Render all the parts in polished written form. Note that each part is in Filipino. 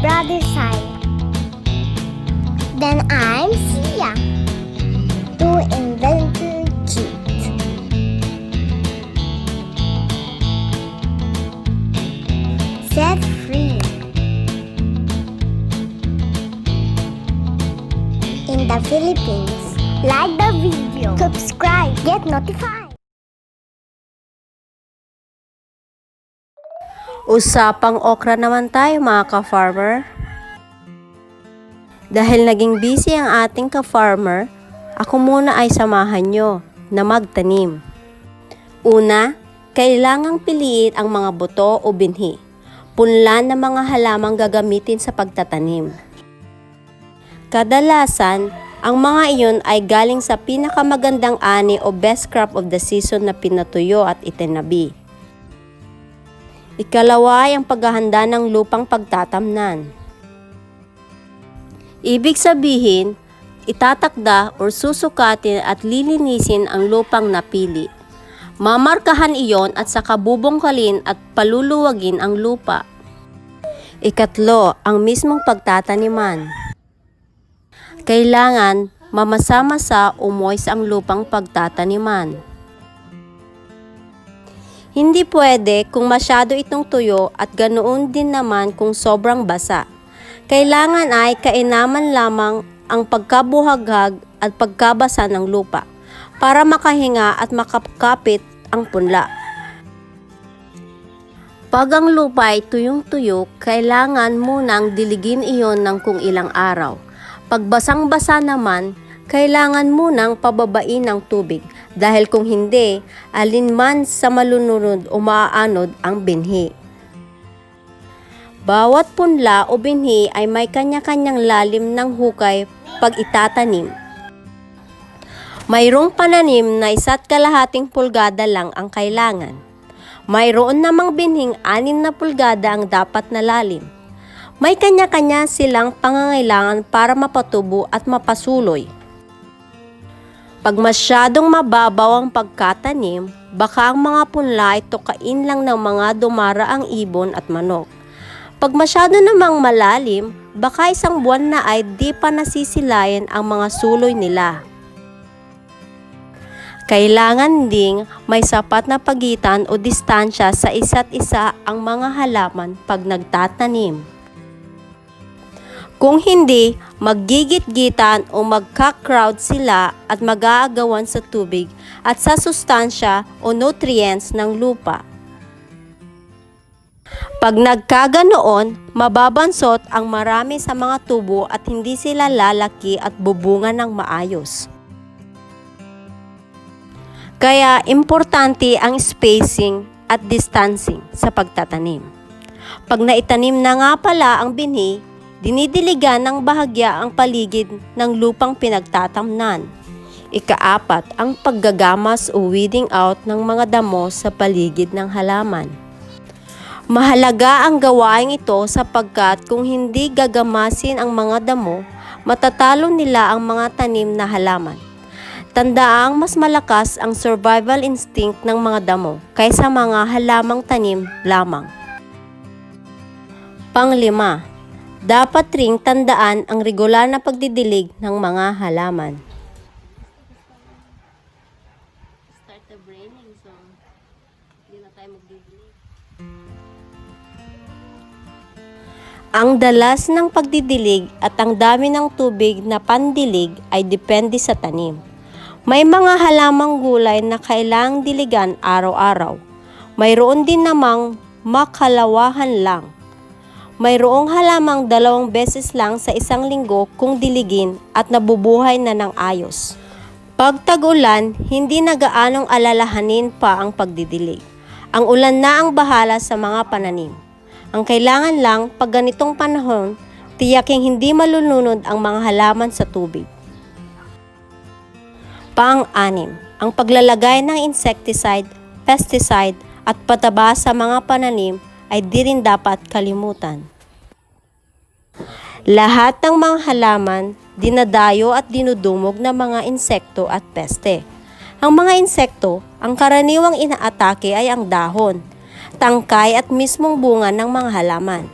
brother's side. Then I'm Sia, to investigate. Set free. In the Philippines, like the video, subscribe, get notified. Usapang okra naman tayo mga ka-farmer. Dahil naging busy ang ating ka-farmer, ako muna ay samahan nyo na magtanim. Una, kailangang piliin ang mga buto o binhi, punlan ng mga halamang gagamitin sa pagtatanim. Kadalasan, ang mga iyon ay galing sa pinakamagandang ani o best crop of the season na pinatuyo at itinabi. Ikalawa ay ang paghahanda ng lupang pagtatamnan. Ibig sabihin, itatakda o susukatin at lilinisin ang lupang napili. Mamarkahan iyon at saka bubungkalin at paluluwagin ang lupa. Ikatlo, ang mismong pagtataniman. Kailangan mamasa-masa o moist ang lupang pagtataniman. Hindi pwede kung masyado itong tuyo at ganoon din naman kung sobrang basa. Kailangan ay kainaman lamang ang pagkabuhaghag at pagkabasa ng lupa para makahinga at makakapit ang punla. Pag ang lupa ay tuyong-tuyo, kailangan munang diligin iyon ng kung ilang araw. Pag basang-basa naman, kailangan munang pababain ng tubig dahil kung hindi, alinman sa malunod o maaanod ang binhi. Bawat punla o binhi ay may kanya-kanyang lalim ng hukay pag itatanim. Mayroong pananim na 1.5 pulgada lang ang kailangan. Mayroon namang binhing 6 na pulgada ang dapat na lalim. May kanya-kanya silang pangangailangan para mapatubo at mapasuloy. Pag masyadong mababaw ang pagkatanim, baka ang mga punla ay tukain lang ng mga dumaraang ibon at manok. Pag masyado namang malalim, baka 1 buwan na ay di pa nasisilayan ang mga suloy nila. Kailangan ding may sapat na pagitan o distansya sa isa't isa ang mga halaman pag nagtatanim. Kung hindi, maggigit-gitan o magka-crowd sila at mag-aagawan sa tubig at sa sustansya o nutrients ng lupa. Pag nagkaganoon, mababansot ang marami sa mga tubo at hindi sila lalaki at bubunga ng maayos. Kaya importante ang spacing at distancing sa pagtatanim. Pag naitanim na nga pala ang binhi, dinidiligan ng bahagya ang paligid ng lupang pinagtatamnan. Ika-4, ang paggagamas o weeding out ng mga damo sa paligid ng halaman. Mahalaga ang gawain ito sapagkat kung hindi gagamasin ang mga damo, matatalo nila ang mga tanim na halaman. Tandaang mas malakas ang survival instinct ng mga damo kaysa mga halamang tanim lamang. Pang-5, dapat ring tandaan ang regular na pagdidilig ng mga halaman. Start the braining, so hindi na tayo magdidilig. Ang dalas ng pagdidilig at ang dami ng tubig na pandilig ay depende sa tanim. May mga halamang gulay na kailangang diligan araw-araw. Mayroon din namang makalawahan lang. Mayroong halamang 2 beses lang sa 1 linggo kung diligin at nabubuhay na ng ayos. Pag tag-ulan, hindi na gaanong alalahanin pa ang pagdidilig. Ang ulan na ang bahala sa mga pananim. Ang kailangan lang pag ganitong panahon, tiyaking hindi malulunod ang mga halaman sa tubig. Pang-6, ang paglalagay ng insecticide, pesticide at pataba sa mga pananim ay di rin dapat kalimutan. Lahat ng mga halaman, dinadayo at dinudumog ng mga insekto at peste. Ang mga insekto, ang karaniwang inaatake ay ang dahon, tangkay at mismong bunga ng mga halaman.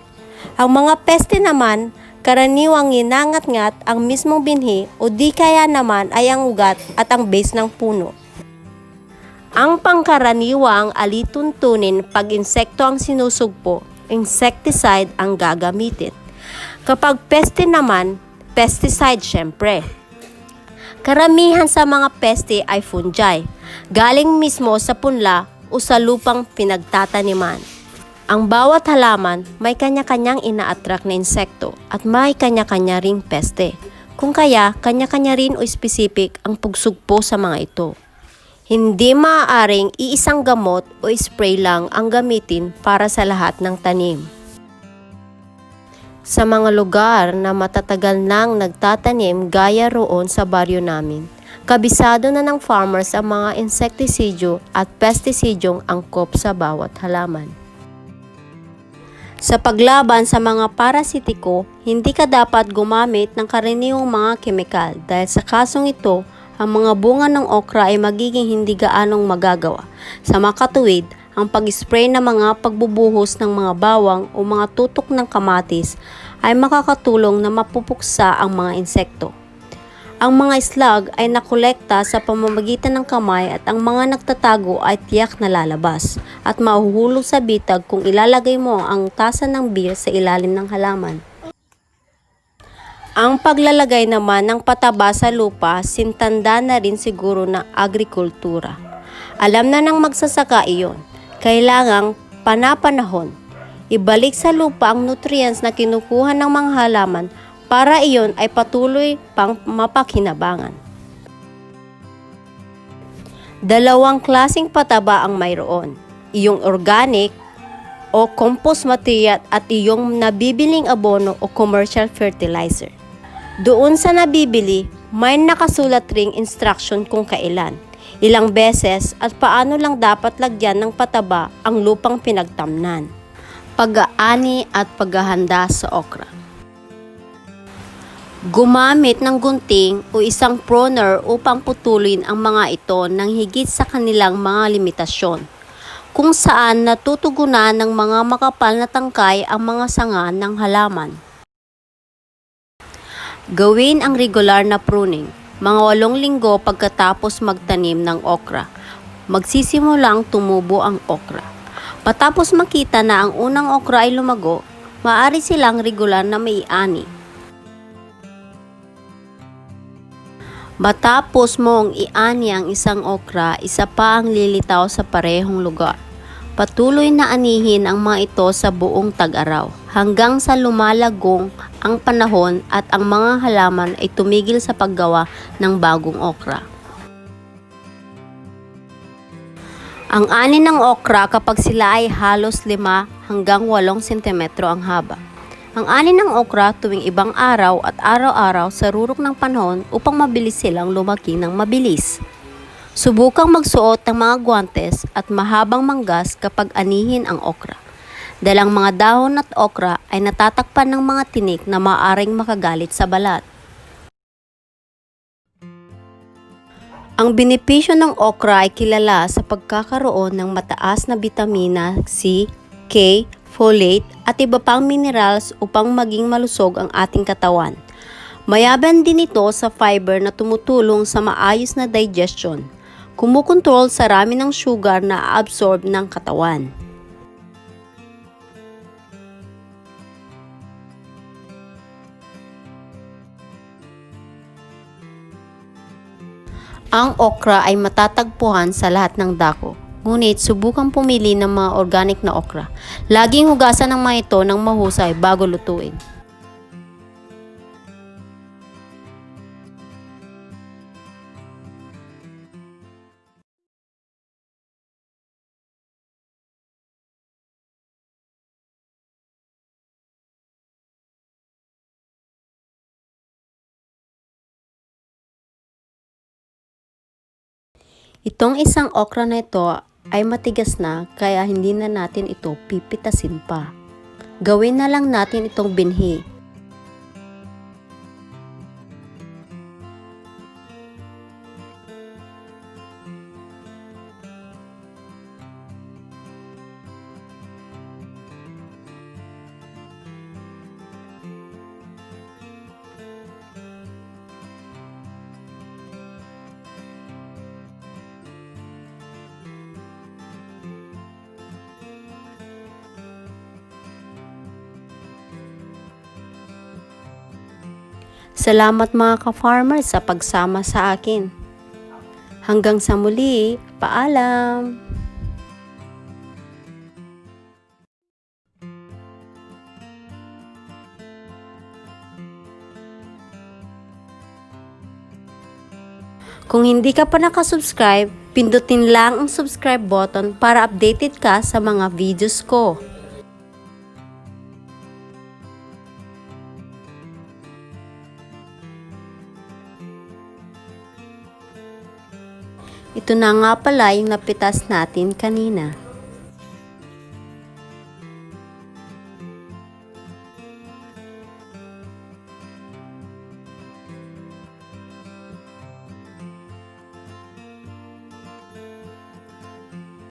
Ang mga peste naman, karaniwang ginangat-ngat ang mismong binhi o di kaya naman ay ang ugat at ang base ng puno. Ang pangkaraniwang alituntunin pag insekto ang sinusugpo, insecticide ang gagamitin. Kapag peste naman, pesticide syempre. Karamihan sa mga peste ay fungi, galing mismo sa punla o sa lupang pinagtataniman. Ang bawat halaman may kanya-kanyang ina-attract na insekto at may kanya-kanya ring peste. Kung kaya, kanya-kanya rin o specific ang pagsugpo sa mga ito. Hindi maaaring iisang gamot o spray lang ang gamitin para sa lahat ng tanim. Sa mga lugar na matatagal nang nagtatanim gaya roon sa baryo namin, kabisado na ng farmers ang mga insektisidyo at pestisidyong angkop sa bawat halaman. Sa paglaban sa mga parasitiko, hindi ka dapat gumamit ng karaniwang mga kemikal dahil sa kasong ito, ang mga bunga ng okra ay magiging hindi gaanong magagawa. Sa makatuwid, ang pag-spray ng mga pagbubuhos ng mga bawang o mga tutok ng kamatis ay makakatulong na mapupuksa ang mga insekto. Ang mga slug ay nakolekta sa pamamagitan ng kamay at ang mga nagtatago ay tiyak na lalabas at mahuhulog sa bitag kung ilalagay mo ang tasa ng beer sa ilalim ng halaman. Ang paglalagay naman ng pataba sa lupa, sintanda na rin siguro ng agrikultura. Alam na ng magsasaka iyon, kailangang panapanahon. Ibalik sa lupa ang nutrients na kinukuha ng mga halaman para iyon ay patuloy pang mapakinabangan. Dalawang klaseng pataba ang mayroon, iyong organic o compost material at iyong nabibiling abono o commercial fertilizer. Doon sa nabibili, may nakasulat ring instruction kung kailan, ilang beses at paano lang dapat lagyan ng pataba ang lupang pinagtamnan. Pag-aani at paghahanda sa okra. Gumamit ng gunting o isang pruner upang putulin ang mga ito nang higit sa kanilang mga limitasyon, kung saan natutugunan ng mga makapal na tangkay ang mga sanga ng halaman. Gawin ang regular na pruning, mga 8 linggo pagkatapos magtanim ng okra. Magsisimulang tumubo ang okra. Patapos makita na ang unang okra ay lumago, maaari silang regular na maiani. Matapos mong iani ang isang okra, isa pa ang lilitaw sa parehong lugar. Patuloy na anihin ang mga ito sa buong tag-araw hanggang sa lumalagong ang panahon at ang mga halaman ay tumigil sa paggawa ng bagong okra. Ang ani ng okra kapag sila ay halos 5 hanggang 8 cm ang haba. Ang ani ng okra tuwing ibang araw at araw-araw sa rurok ng panahon upang mabilis silang lumaki ng mabilis. Subukang magsuot ng mga guwantes at mahabang manggas kapag anihin ang okra. Dahil ang mga dahon at okra ay natatakpan ng mga tinik na maaaring makagalit sa balat. Ang benepisyo ng okra ay kilala sa pagkakaroon ng mataas na bitamina C, K, folate at iba pang minerals upang maging malusog ang ating katawan. Mayaban din ito sa fiber na tumutulong sa maayos na digestion, kumukontrol sa rami ng sugar na absorb ng katawan. Ang okra ay matatagpuan sa lahat ng dako. Ngunit subukang pumili ng mga organic na okra. Laging hugasan ng mga ito ng mahusay bago lutuin. Itong isang okra na ito ay matigas na kaya hindi na natin ito pipitasin pa. Gawin na lang natin itong binhi. Salamat mga ka-farmers sa pagsama sa akin. Hanggang sa muli, paalam! Kung hindi ka pa nakasubscribe, pindutin lang ang subscribe button para updated ka sa mga videos ko. Ito na nga pala yung napitas natin kanina.